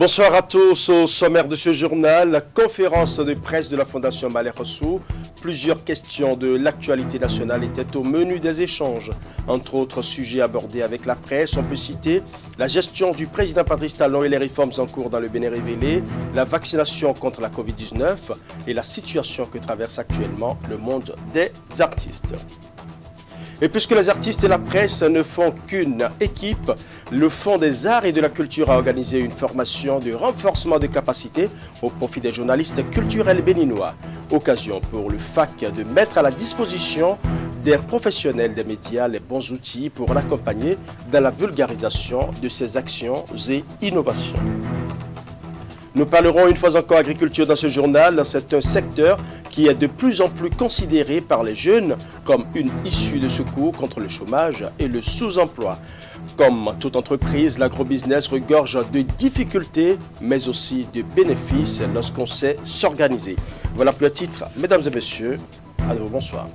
Bonsoir à tous. Au sommaire de ce journal, la conférence de presse de la Fondation Malher Rossou. Plusieurs questions de l'actualité nationale étaient au menu des échanges. Entre autres sujets abordés avec la presse, on peut citer la gestion du président Patrice Talon et les réformes en cours dans le Bénin révélé, la vaccination contre la Covid-19 et la situation que traverse actuellement le monde des artistes. Et puisque les artistes et la presse ne font qu'une équipe, le Fonds des arts et de la culture a organisé une formation de renforcement de capacités au profit des journalistes culturels béninois. Occasion pour le FAC de mettre à la disposition des professionnels des médias les bons outils pour l'accompagner dans la vulgarisation de ses actions et innovations. Nous parlerons une fois encore agriculture dans ce journal. C'est un secteur qui est de plus en plus considéré par les jeunes comme une issue de secours contre le chômage et le sous-emploi. Comme toute entreprise, l'agrobusiness regorge de difficultés, mais aussi de bénéfices lorsqu'on sait s'organiser. Voilà pour le titre. Mesdames et messieurs, à nouveau bonsoir.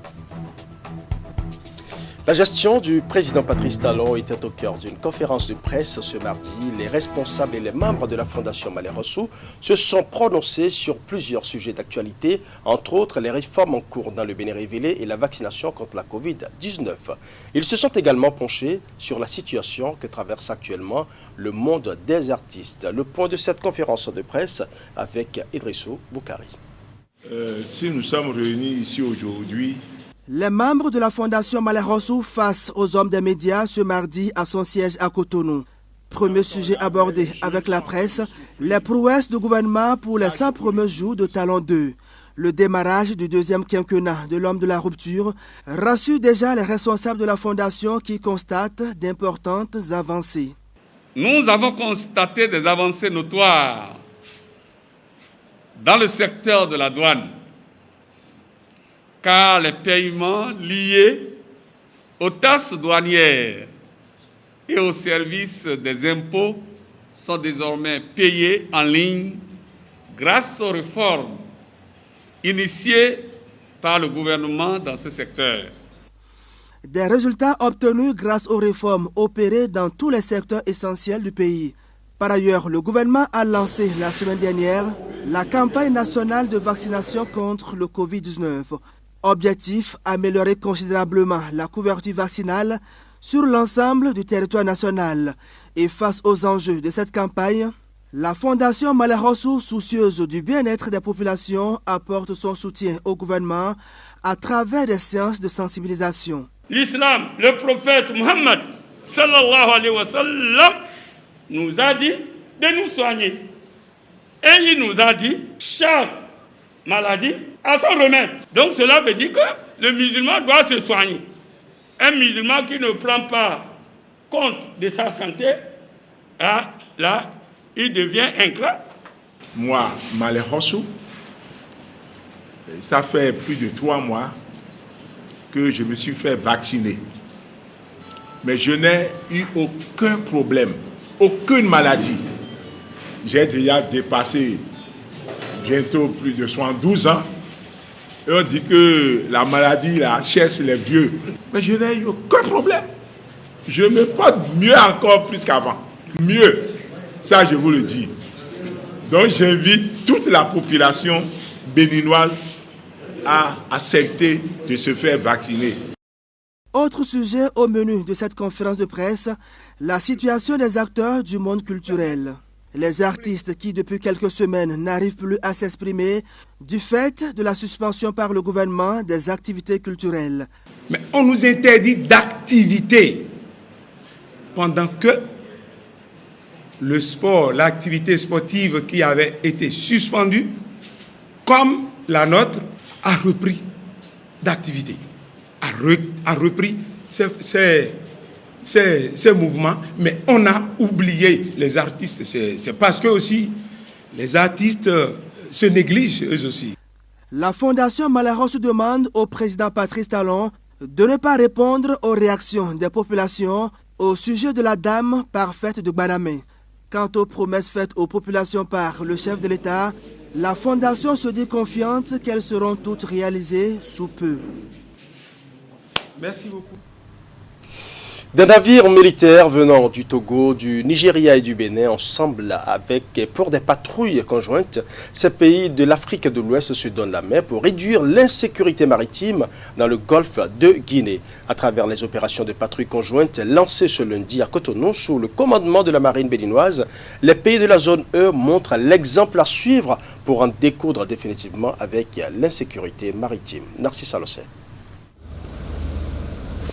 La gestion du président Patrice Talon était au cœur d'une conférence de presse ce mardi. Les responsables et les membres de la Fondation Malher Rossou se sont prononcés sur plusieurs sujets d'actualité, entre autres les réformes en cours dans le Bénin révélé et la vaccination contre la Covid-19. Ils se sont également penchés sur la situation que traverse actuellement le monde des artistes. Le point de cette conférence de presse avec Idrissou Boukari. Si nous sommes réunis ici aujourd'hui, les membres de la Fondation Malher Rossou face aux hommes des médias ce mardi à son siège à Cotonou. Premier sujet abordé avec la presse, les prouesses du gouvernement pour les 100 premiers jours de Talon 2. Le démarrage du deuxième quinquennat de l'homme de la rupture rassure déjà les responsables de la Fondation qui constatent d'importantes avancées. Nous avons constaté des avancées notoires dans le secteur de la douane, car les paiements liés aux taxes douanières et aux services des impôts sont désormais payés en ligne grâce aux réformes initiées par le gouvernement dans ce secteur. Des résultats obtenus grâce aux réformes opérées dans tous les secteurs essentiels du pays. Par ailleurs, le gouvernement a lancé la semaine dernière la campagne nationale de vaccination contre le Covid-19. Objectif, améliorer considérablement la couverture vaccinale sur l'ensemble du territoire national. Et face aux enjeux de cette campagne, la Fondation Malher Rossou, soucieuse du bien-être des populations, apporte son soutien au gouvernement à travers des séances de sensibilisation. L'islam, le prophète Muhammad sallallahu alayhi wa sallam, nous a dit de nous soigner. Et il nous a dit, chaque maladie a son remède. Donc cela veut dire que le musulman doit se soigner. Un musulman qui ne prend pas compte de sa santé, là, il devient ingrat. moi, Malher Rossou, ça fait plus de 3 mois que je me suis fait vacciner. Mais je n'ai eu aucun problème, aucune maladie. J'ai déjà dépassé bientôt plus de 72 ans. Et on dit que la maladie, la chasse les vieux. Mais je n'ai eu aucun problème. Je me porte mieux encore plus qu'avant. Mieux. Ça, je vous le dis. Donc, j'invite toute la population béninoise à accepter de se faire vacciner. Autre sujet au menu de cette conférence de presse, la situation des acteurs du monde culturel. Les artistes qui, depuis quelques semaines, n'arrivent plus à s'exprimer du fait de la suspension par le gouvernement des activités culturelles. Mais on nous interdit d'activité pendant que le sport, l'activité sportive qui avait été suspendue, comme la nôtre, a repris d'activité, a repris ces mouvements, mais on a oublié les artistes. C'est parce que aussi les artistes se négligent eux aussi. La Fondation Malher Rossou demande au président Patrice Talon de ne pas répondre aux réactions des populations au sujet de la dame parfaite de Gbanamé. Quant aux promesses faites aux populations par le chef de l'État, la Fondation se dit confiante qu'elles seront toutes réalisées sous peu. Merci beaucoup. Des navires militaires venant du Togo, du Nigeria et du Bénin ensemble pour des patrouilles conjointes. Ces pays de l'Afrique de l'Ouest se donnent la main pour réduire l'insécurité maritime dans le golfe de Guinée. À travers les opérations de patrouille conjointes lancées ce lundi à Cotonou sous le commandement de la marine béninoise, les pays de la zone E montrent l'exemple à suivre pour en découdre définitivement avec l'insécurité maritime. Narcisse Alossé.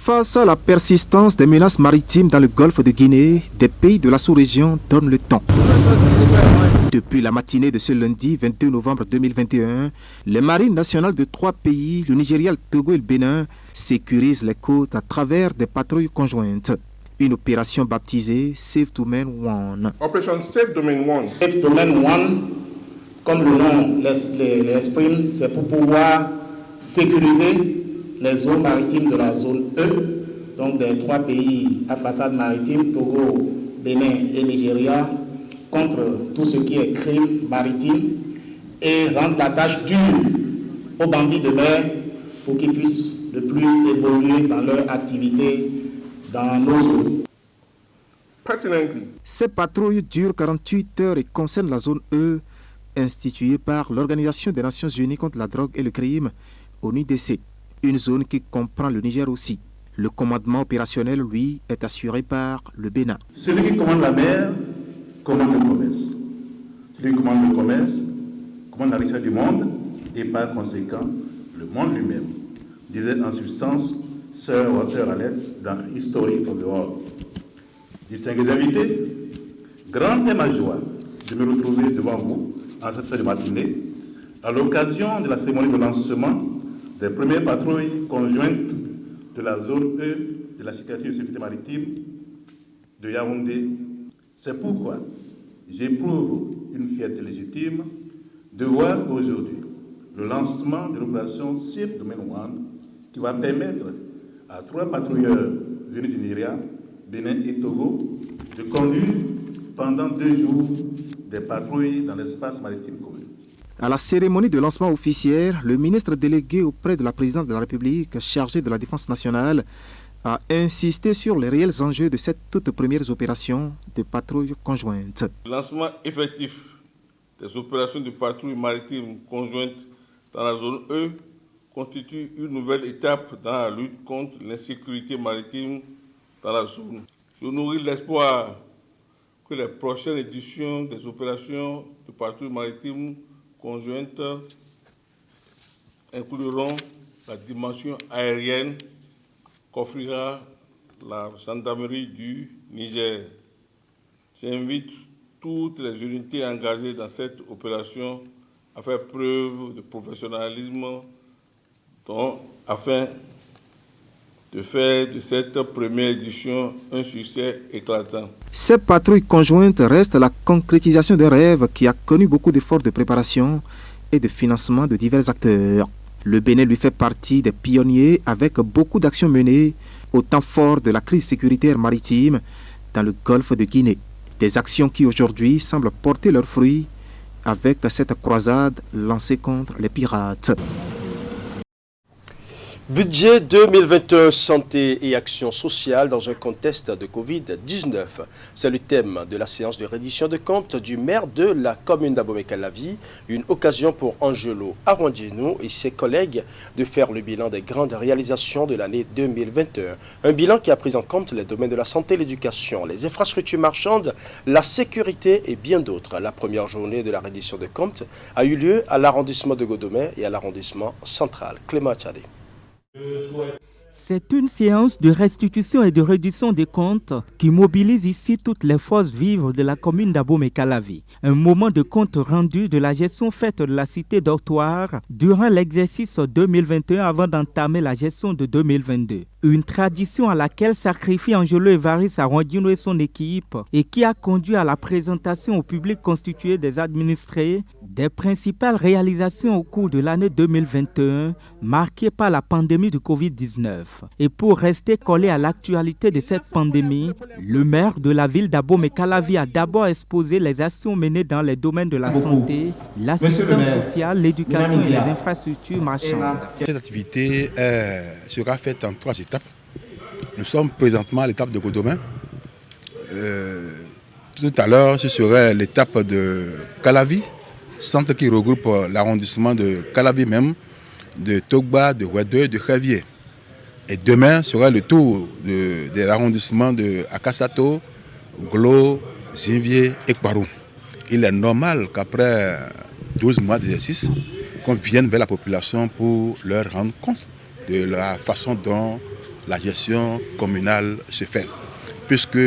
Face à la persistance des menaces maritimes dans le golfe de Guinée, des pays de la sous-région donnent le temps. Depuis la matinée de ce lundi 22 novembre 2021, les marines nationales de 3 pays, le Nigeria, le Togo et le Bénin, sécurisent les côtes à travers des patrouilles conjointes. Une opération baptisée Safe Domain 1. Operation Safe Domain 1. Safe Domain 1, comme le nom l'exprime, c'est pour pouvoir sécuriser les zones maritimes de la zone E, donc des 3 pays à façade maritime, Togo, Bénin et Nigeria, contre tout ce qui est crime maritime et rendre la tâche dure aux bandits de mer pour qu'ils puissent ne plus évoluer dans leur activité dans nos eaux. Ces patrouilles durent 48 heures et concernent la zone E, instituée par l'Organisation des Nations Unies contre la drogue et le crime, ONUDC. Une zone qui comprend le Niger aussi. Le commandement opérationnel, lui, est assuré par le Bénin. Celui qui commande la mer commande le commerce. Celui qui commande le commerce commande la richesse du monde et par conséquent le monde lui-même. Disait en substance Sir Walter Raleigh dans History of the World. Distingués invités, grande est ma joie de me retrouver devant vous en cette fin de matinée à l'occasion de la cérémonie de lancement des premières patrouilles conjointes de la zone E de la sécurité et sécurité maritime de Yaoundé. C'est pourquoi j'éprouve une fierté légitime de voir aujourd'hui le lancement de l'opération Safe Domain 1 qui va permettre à 3 patrouilleurs venus du Nigeria, Bénin et Togo de conduire pendant 2 jours des patrouilles dans l'espace maritime commun. À la cérémonie de lancement officiel, le ministre délégué auprès de la présidente de la République, chargé de la défense nationale, a insisté sur les réels enjeux de cette toute première opération de patrouille conjointe. Le lancement effectif des opérations de patrouille maritime conjointe dans la zone E constitue une nouvelle étape dans la lutte contre l'insécurité maritime dans la zone. Je nourris l'espoir que les prochaines éditions des opérations de patrouille maritime conjointes incluront la dimension aérienne qu'offrira la gendarmerie du Niger. J'invite toutes les unités engagées dans cette opération à faire preuve de professionnalisme afin de faire de cette première édition un succès éclatant. Ces patrouilles conjointes restent la concrétisation d'un rêve qui a connu beaucoup d'efforts de préparation et de financement de divers acteurs. Le Bénin lui fait partie des pionniers avec beaucoup d'actions menées au temps fort de la crise sécuritaire maritime dans le golfe de Guinée. Des actions qui aujourd'hui semblent porter leurs fruits avec cette croisade lancée contre les pirates. Budget 2021 santé et action sociale dans un contexte de Covid-19. C'est le thème de la séance de reddition de comptes du maire de la commune d'Abomey-Calavi, une occasion pour Angelo Arwandino et ses collègues de faire le bilan des grandes réalisations de l'année 2021. Un bilan qui a pris en compte les domaines de la santé, l'éducation, les infrastructures marchandes, la sécurité et bien d'autres. La première journée de la reddition de comptes a eu lieu à l'arrondissement de Godomé et à l'arrondissement central. Clément Tchadé. C'est une séance de restitution et de réduction des comptes qui mobilise ici toutes les forces vives de la commune d'Abomey-Calavi. Un moment de compte rendu de la gestion faite de la cité dortoir durant l'exercice 2021 avant d'entamer la gestion de 2022. Une tradition à laquelle sacrifient Angelo Évariste Arwandino et son équipe et qui a conduit à la présentation au public constitué des administrés des principales réalisations au cours de l'année 2021 marquée par la pandémie de Covid-19. Et pour rester collé à l'actualité de cette pandémie, le maire de la ville d'Abomey-Calavi a d'abord exposé les actions menées dans les domaines de la santé, l'assistance sociale, l'éducation et les infrastructures marchandes. Cette activité sera faite en 3 étapes. Nous sommes présentement à l'étape de Godomain. Tout à l'heure, ce serait l'étape de Calavi, centre qui regroupe l'arrondissement de Calavi même, de Togba, de Ouadeu, de Javier. Et demain sera le tour de l'arrondissement de Akasato, Glo, Zinvier et Kbarou. Il est normal qu'après 12 mois d'exercice, qu'on vienne vers la population pour leur rendre compte de la façon dont la gestion communale se fait. Puisque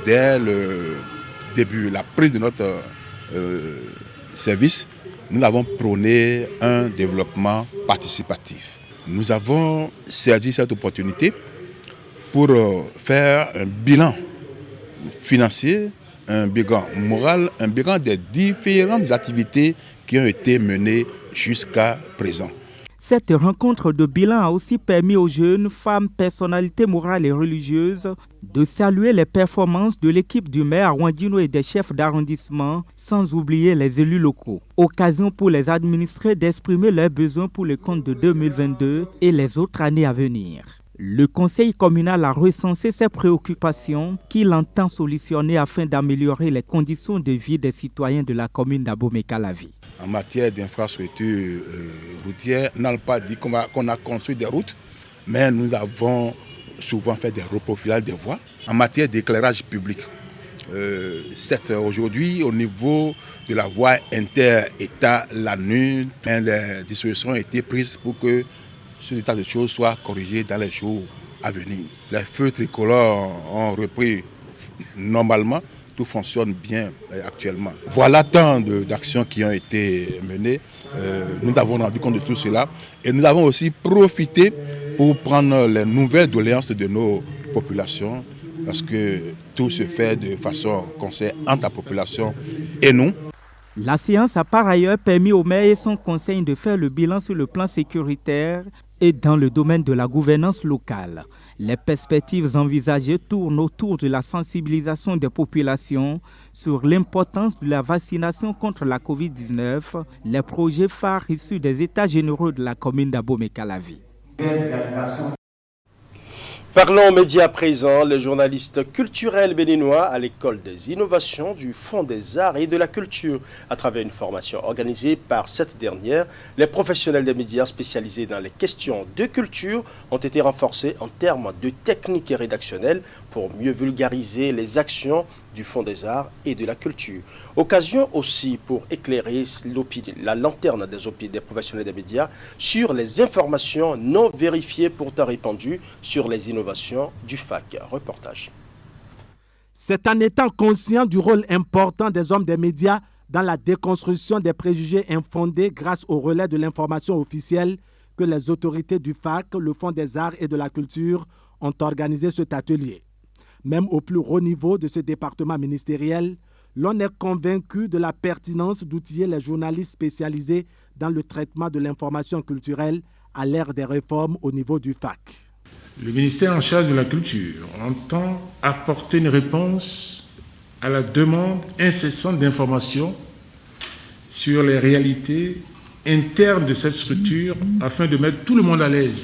dès le début, la prise de notre service, nous avons prôné un développement participatif. Nous avons saisi cette opportunité pour faire un bilan financier, un bilan moral, un bilan des différentes activités qui ont été menées jusqu'à présent. Cette rencontre de bilan a aussi permis aux jeunes femmes, personnalités morales et religieuses de saluer les performances de l'équipe du maire Wandino et des chefs d'arrondissement, sans oublier les élus locaux. Occasion pour les administrés d'exprimer leurs besoins pour le compte de 2022 et les autres années à venir. Le conseil communal a recensé ses préoccupations qu'il entend solutionner afin d'améliorer les conditions de vie des citoyens de la commune d'Abomey-Calavi. En matière d'infrastructures routières, on n'a pas dit qu'on a construit des routes, mais nous avons souvent fait des reprofilages des voies. En matière d'éclairage public, aujourd'hui, au niveau de la voie inter-État, l'ANU, les dispositions ont été prises pour que ce état de choses soit corrigé dans les jours à venir. Les feux tricolores ont repris normalement. Tout fonctionne bien actuellement. Voilà tant d'actions qui ont été menées. Nous avons rendu compte de tout cela et nous avons aussi profité pour prendre les nouvelles doléances de nos populations parce que tout se fait de façon concert entre la population et nous. La séance a par ailleurs permis au maire et son conseil de faire le bilan sur le plan sécuritaire et dans le domaine de la gouvernance locale. Les perspectives envisagées tournent autour de la sensibilisation des populations sur l'importance de la vaccination contre la Covid-19, les projets phares issus des états généraux de la commune d'Abomey-Calavi. Parlons médias présents, les journalistes culturels béninois à l'école des innovations du Fonds des arts et de la culture. À travers une formation organisée par cette dernière, les professionnels des médias spécialisés dans les questions de culture ont été renforcés en termes de techniques rédactionnelles pour mieux vulgariser les actions du Fonds des arts et de la culture. Occasion aussi pour éclairer la lanterne des professionnels des médias sur les informations non vérifiées pourtant répandues sur les innovations du FAC. Reportage. C'est en étant conscient du rôle important des hommes des médias dans la déconstruction des préjugés infondés grâce au relais de l'information officielle que les autorités du FAC, le Fonds des arts et de la culture, ont organisé cet atelier. Même au plus haut niveau de ce département ministériel, l'on est convaincu de la pertinence d'outiller les journalistes spécialisés dans le traitement de l'information culturelle à l'ère des réformes au niveau du FAC. Le ministère en charge de la culture entend apporter une réponse à la demande incessante d'informations sur les réalités internes de cette structure afin de mettre tout le monde à l'aise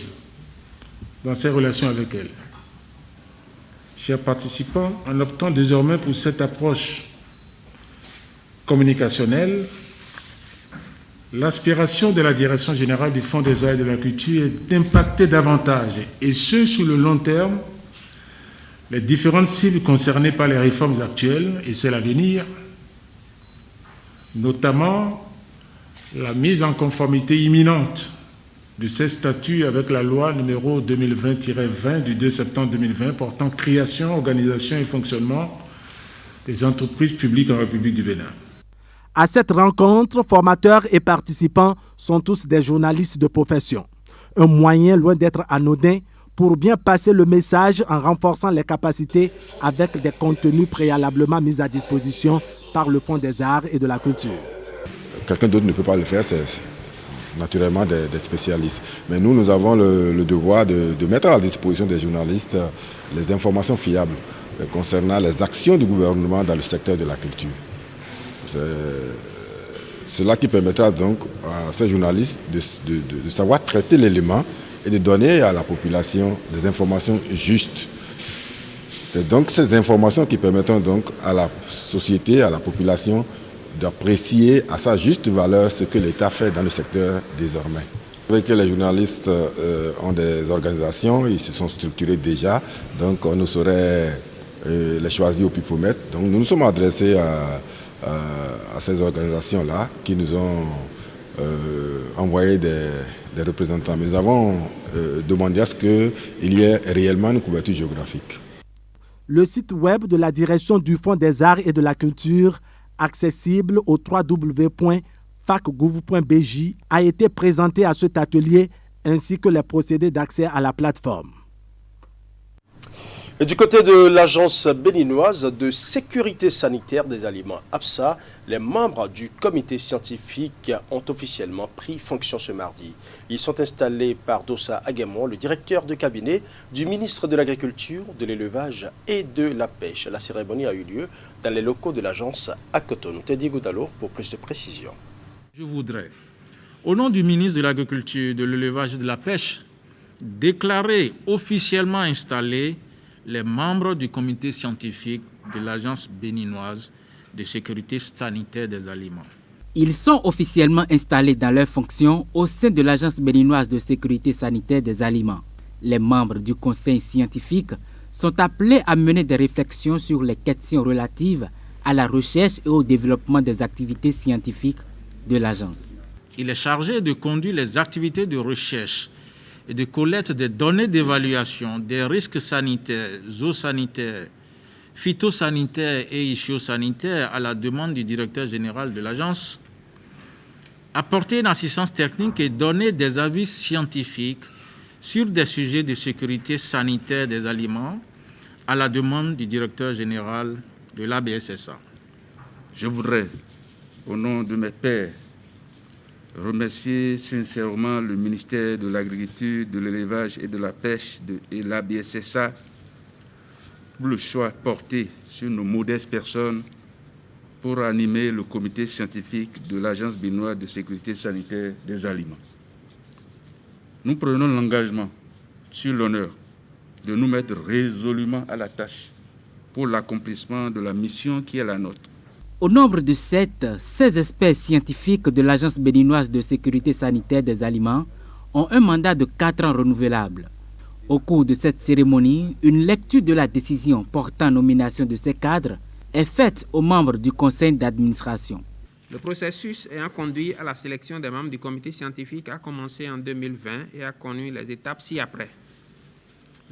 dans ses relations avec elle. Chers participants, en optant désormais pour cette approche communicationnelle, l'aspiration de la Direction générale du Fonds des arts et de la culture est d'impacter davantage, et ce, sur le long terme, les différentes cibles concernées par les réformes actuelles et celles à venir, notamment la mise en conformité imminente de ces statuts avec la loi numéro 2020-20 du 2 septembre 2020 portant création, organisation et fonctionnement des entreprises publiques en République du Bénin. À cette rencontre, formateurs et participants sont tous des journalistes de profession. Un moyen loin d'être anodin pour bien passer le message en renforçant les capacités avec des contenus préalablement mis à disposition par le Fonds des arts et de la culture. Quelqu'un d'autre ne peut pas le faire, c'est naturellement des spécialistes. Mais nous avons le devoir de mettre à la disposition des journalistes les informations fiables concernant les actions du gouvernement dans le secteur de la culture. C'est cela qui permettra donc à ces journalistes de savoir traiter l'élément et de donner à la population des informations justes C'est donc ces informations qui permettront donc à la société, à la population, d'apprécier à sa juste valeur ce que l'État fait dans le secteur désormais. Avec que les journalistes ont des organisations, ils se sont structurés déjà, donc on ne saurait les choisir au pifomètre. Donc nous nous sommes adressés à ces organisations-là qui nous ont envoyé des représentants. Mais nous avons demandé à ce qu'il y ait réellement une couverture géographique. Le site web de la direction du Fonds des arts et de la culture, accessible au www.facgouv.bj, a été présenté à cet atelier ainsi que les procédés d'accès à la plateforme. Et du côté de l'Agence béninoise de sécurité sanitaire des aliments, ABSA, les membres du comité scientifique ont officiellement pris fonction ce mardi. Ils sont installés par Dossa Aguemon, le directeur de cabinet du ministre de l'Agriculture, de l'Élevage et de la Pêche. La cérémonie a eu lieu dans les locaux de l'agence à Cotonou. Teddy Goudalo pour plus de précisions. Je voudrais, au nom du ministre de l'Agriculture, de l'Élevage et de la Pêche, déclarer officiellement installés les membres du comité scientifique de l'Agence béninoise de sécurité sanitaire des aliments. Ils sont officiellement installés dans leurs fonctions au sein de l'Agence béninoise de sécurité sanitaire des aliments. Les membres du conseil scientifique sont appelés à mener des réflexions sur les questions relatives à la recherche et au développement des activités scientifiques de l'agence. Il est chargé de conduire les activités de recherche et de collecte des données d'évaluation des risques sanitaires, zoosanitaires, phytosanitaires et ischiosanitaires à la demande du directeur général de l'agence, apporter une assistance technique et donner des avis scientifiques sur des sujets de sécurité sanitaire des aliments à la demande du directeur général de l'ABSSA. Je voudrais, au nom de mes pairs, remercier sincèrement le ministère de l'Agriculture, de l'Élevage et de la Pêche et l'ABSSA pour le choix porté sur nos modestes personnes pour animer le comité scientifique de l'Agence béninoise de sécurité sanitaire des aliments. Nous prenons l'engagement sur l'honneur de nous mettre résolument à la tâche pour l'accomplissement de la mission qui est la nôtre. Au nombre de 16 experts scientifiques de l'Agence béninoise de sécurité sanitaire des aliments ont un mandat de 4 ans renouvelable. Au cours de cette cérémonie, une lecture de la décision portant nomination de ces cadres est faite aux membres du conseil d'administration. Le processus ayant conduit à la sélection des membres du comité scientifique a commencé en 2020 et a connu les étapes ci-après.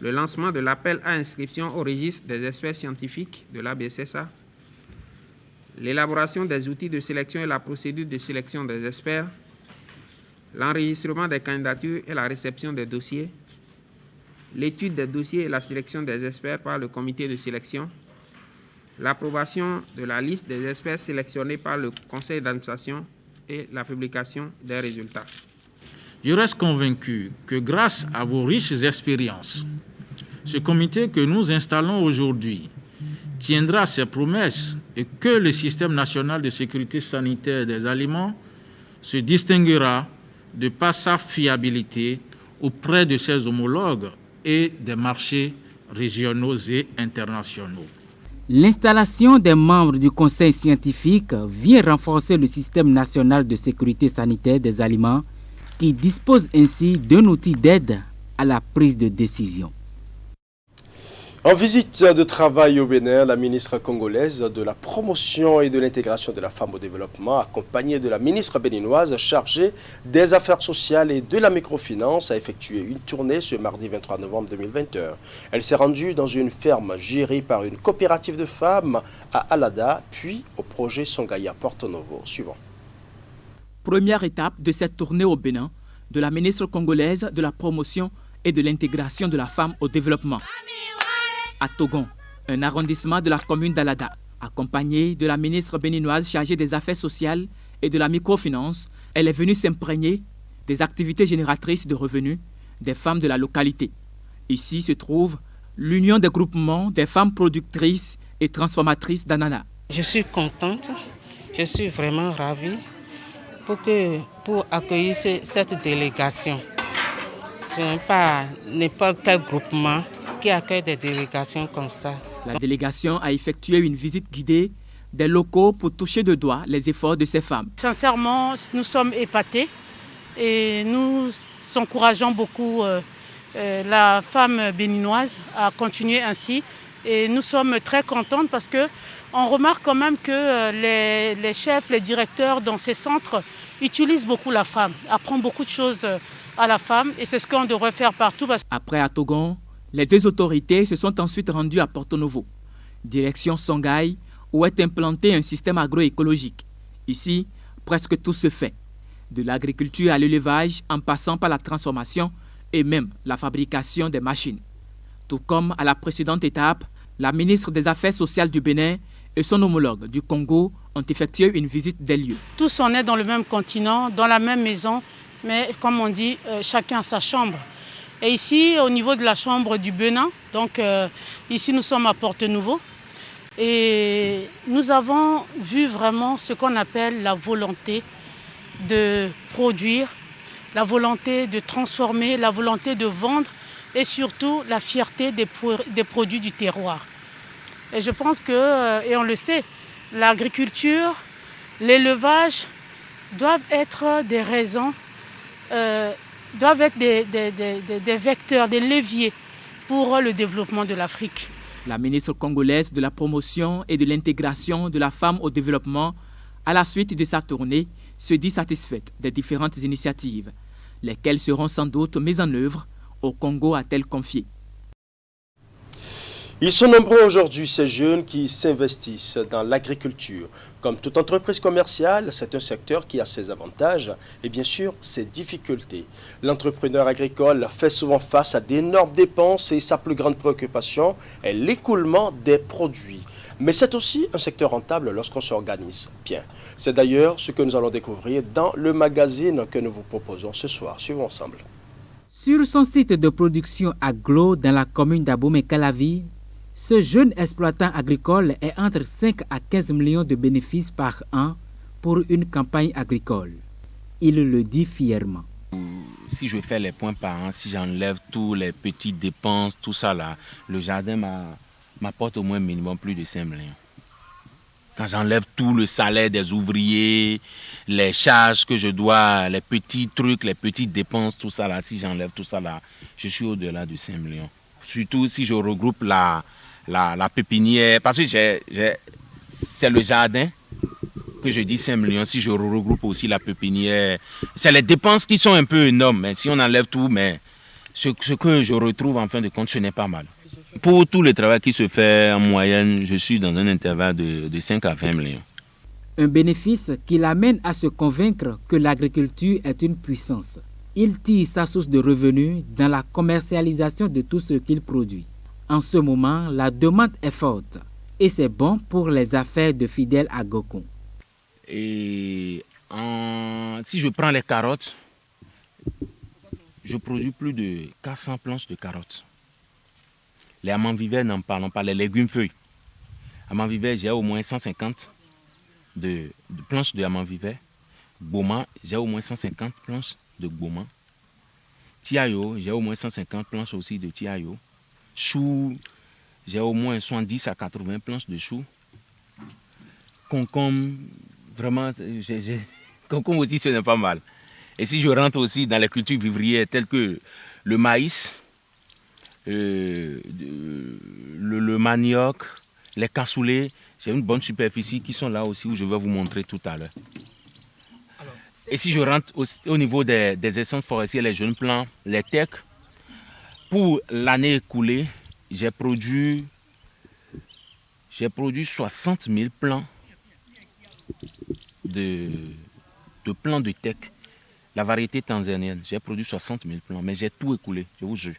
Le lancement de l'appel à inscription au registre des experts scientifiques de l'ABSSA, l'élaboration des outils de sélection et la procédure de sélection des experts, l'enregistrement des candidatures et la réception des dossiers, l'étude des dossiers et la sélection des experts par le comité de sélection, l'approbation de la liste des experts sélectionnés par le conseil d'administration et la publication des résultats. Je reste convaincu que grâce à vos riches expériences, ce comité que nous installons aujourd'hui tiendra ses promesses et que le système national de sécurité sanitaire des aliments se distinguera de par sa fiabilité auprès de ses homologues et des marchés régionaux et internationaux. L'installation des membres du conseil scientifique vient renforcer le système national de sécurité sanitaire des aliments qui dispose ainsi d'un outil d'aide à la prise de décision. En visite de travail au Bénin, la ministre congolaise de la promotion et de l'intégration de la femme au développement, accompagnée de la ministre béninoise chargée des affaires sociales et de la microfinance, a effectué une tournée ce mardi 23 novembre 2021. Elle s'est rendue dans une ferme gérée par une coopérative de femmes à Alada, puis au projet Songaya Porto Novo. Suivant. Première étape de cette tournée au Bénin, de la ministre congolaise de la promotion et de l'intégration de la femme au développement. À Togon, un arrondissement de la commune d'Alada, accompagnée de la ministre béninoise chargée des affaires sociales et de la microfinance, elle est venue s'imprégner des activités génératrices de revenus des femmes de la localité. Ici se trouve l'union des groupements des femmes productrices et transformatrices d'ananas. Je suis contente, je suis vraiment ravie pour accueillir cette délégation. Ce n'est pas n'importe quel groupement qui accueille des délégations comme ça. La délégation a effectué une visite guidée des locaux pour toucher de doigt les efforts de ces femmes. Sincèrement, nous sommes épatés et nous encourageons beaucoup la femme béninoise à continuer ainsi. Et nous sommes très contentes parce qu'on remarque quand même que les chefs, les directeurs dans ces centres utilisent beaucoup la femme, apprennent beaucoup de choses à la femme et c'est ce qu'on devrait faire partout. Après à Togon, les deux autorités se sont ensuite rendues à Porto Novo, direction Songhai, où est implanté un système agroécologique. Ici, presque tout se fait, de l'agriculture à l'élevage en passant par la transformation et même la fabrication des machines. Tout comme à la précédente étape, la ministre des Affaires sociales du Bénin et son homologue du Congo ont effectué une visite des lieux. Tous on est dans le même continent, dans la même maison, mais comme on dit, chacun a sa chambre. Et ici, au niveau de la chambre du Bénin, donc ici nous sommes à Porto Novo, et nous avons vu vraiment ce qu'on appelle la volonté de produire, la volonté de transformer, la volonté de vendre et surtout la fierté des produits du terroir. Et je pense que, et on le sait, l'agriculture, l'élevage doivent être des raisons, doivent être des vecteurs, des leviers pour le développement de l'Afrique. La ministre congolaise de la promotion et de l'intégration de la femme au développement, à la suite de sa tournée, se dit satisfaite des différentes initiatives, lesquelles seront sans doute mises en œuvre au Congo, a-t-elle confié. Ils sont nombreux aujourd'hui, ces jeunes qui s'investissent dans l'agriculture. Comme toute entreprise commerciale, c'est un secteur qui a ses avantages et bien sûr ses difficultés. L'entrepreneur agricole fait souvent face à d'énormes dépenses et sa plus grande préoccupation est l'écoulement des produits. Mais c'est aussi un secteur rentable lorsqu'on s'organise bien. C'est d'ailleurs ce que nous allons découvrir dans le magazine que nous vous proposons ce soir. Suivons ensemble. Sur son site de production à Glo, dans la commune d'Abomey-Calavi, ce jeune exploitant agricole est entre 5 à 15 millions de bénéfices par an pour une campagne agricole. Il le dit fièrement. Si je fais les points par an, si j'enlève tous les petites dépenses, tout ça là, le jardin m'apporte au moins minimum plus de 5 millions. Quand j'enlève tout le salaire des ouvriers, les charges que je dois, les petits trucs, les petites dépenses, tout ça là, si j'enlève tout ça là, je suis au-delà de 5 millions. Surtout si je regroupe la pépinière, parce que c'est le jardin que je dis 5 millions, si je regroupe aussi la pépinière, c'est les dépenses qui sont un peu énormes, mais si on enlève tout, mais ce que je retrouve en fin de compte, ce n'est pas mal. Pour tout le travail qui se fait en moyenne, je suis dans un intervalle de 5 à 20 millions. Un bénéfice qui l'amène à se convaincre que l'agriculture est une puissance. Il tire sa source de revenus dans la commercialisation de tout ce qu'il produit. En ce moment, la demande est forte et c'est bon pour les affaires de fidèles à Gokon. Et si je prends les carottes, je produis plus de 400 planches de carottes. Les amandes-vivères, n'en parlons pas, les légumes-feuilles. Amandes-vivères, j'ai au moins 150 de planches de amandes-vivères. Boma, j'ai au moins 150 planches de Boma. Tiayo, j'ai au moins 150 planches aussi de Tiayo. Chou, j'ai au moins 70 à 80 planches de chou. Concombre, vraiment, concombre aussi, ce n'est pas mal. Et si je rentre aussi dans les cultures vivrières telles que le maïs, le manioc, les cassoulets, j'ai une bonne superficie qui sont là aussi où je vais vous montrer tout à l'heure. Et si je rentre au niveau des essences forestières, les jeunes plants, les tecs, pour l'année écoulée, j'ai produit 60 000 plants de plants de tecs. La variété tanzanienne, j'ai produit 60 000 plants, mais j'ai tout écoulé, je vous jure.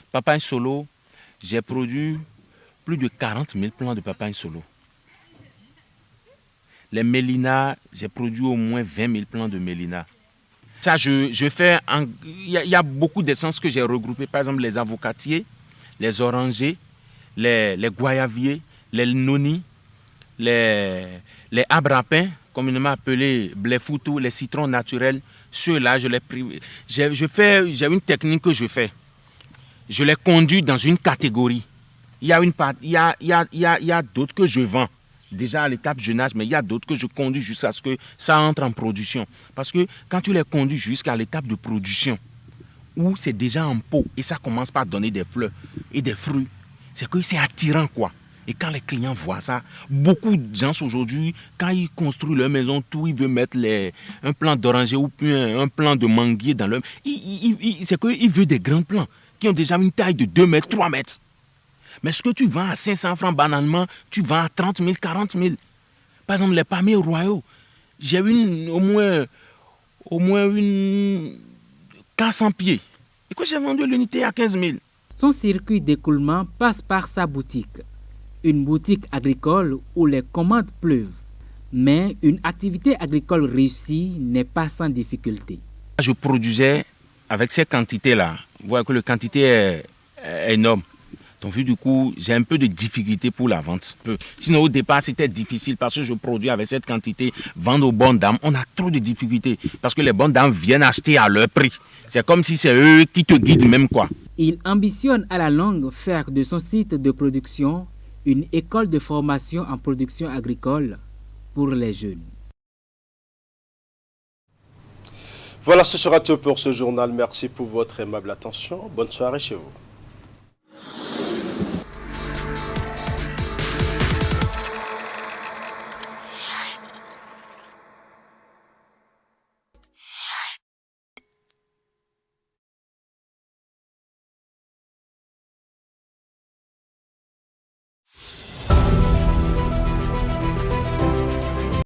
Papaye solo, j'ai produit plus de 40 000 plants de papaye solo. Les mélinas, j'ai produit au moins 20 000 plants de mélinas. Ça, je fais. Il y a beaucoup d'essences que j'ai regroupées. Par exemple, les avocatiers, les orangers, les goyaviers, les nonis, les abrapins, communément appelés blé-foutou, les citrons naturels. Ceux-là, je les prive. J'ai une technique que je fais. je les conduis dans une catégorie. Il y a d'autres que je vends déjà à l'étape jeunage, mais il y a d'autres que je conduis jusqu'à ce que ça entre en production. Parce que quand tu les conduis jusqu'à l'étape de production, où c'est déjà en pot et ça commence par donner des fleurs et des fruits, c'est que c'est attirant quoi. Et quand les clients voient ça, beaucoup de gens aujourd'hui, quand ils construisent leur maison, tout, ils veulent mettre un plant d'oranger ou un plant de manguier dans leur... C'est qu'ils veulent des grands plants qui ont déjà une taille de 2 mètres, 3 mètres. Mais ce que tu vends à 500 francs banalement, tu vends à 30 000, 40 000. Par exemple, les palmiers royaux, j'ai au moins une 400 pieds. Et que j'ai vendu l'unité à 15 000. Son circuit d'écoulement passe par sa boutique. Une boutique agricole où les commandes pleuvent. Mais une activité agricole réussie n'est pas sans difficulté. Je produisais avec ces quantités-là. Vous voyez que la quantité est énorme. Donc du coup, j'ai un peu de difficulté pour la vente. Sinon au départ, c'était difficile parce que je produis avec cette quantité, vendre aux bonnes dames. On a trop de difficultés parce que les bonnes dames viennent acheter à leur prix. C'est comme si c'est eux qui te guident même quoi. Il ambitionne à la longue faire de son site de production une école de formation en production agricole pour les jeunes. Voilà, ce sera tout pour ce journal. Merci pour votre aimable attention. Bonne soirée chez vous.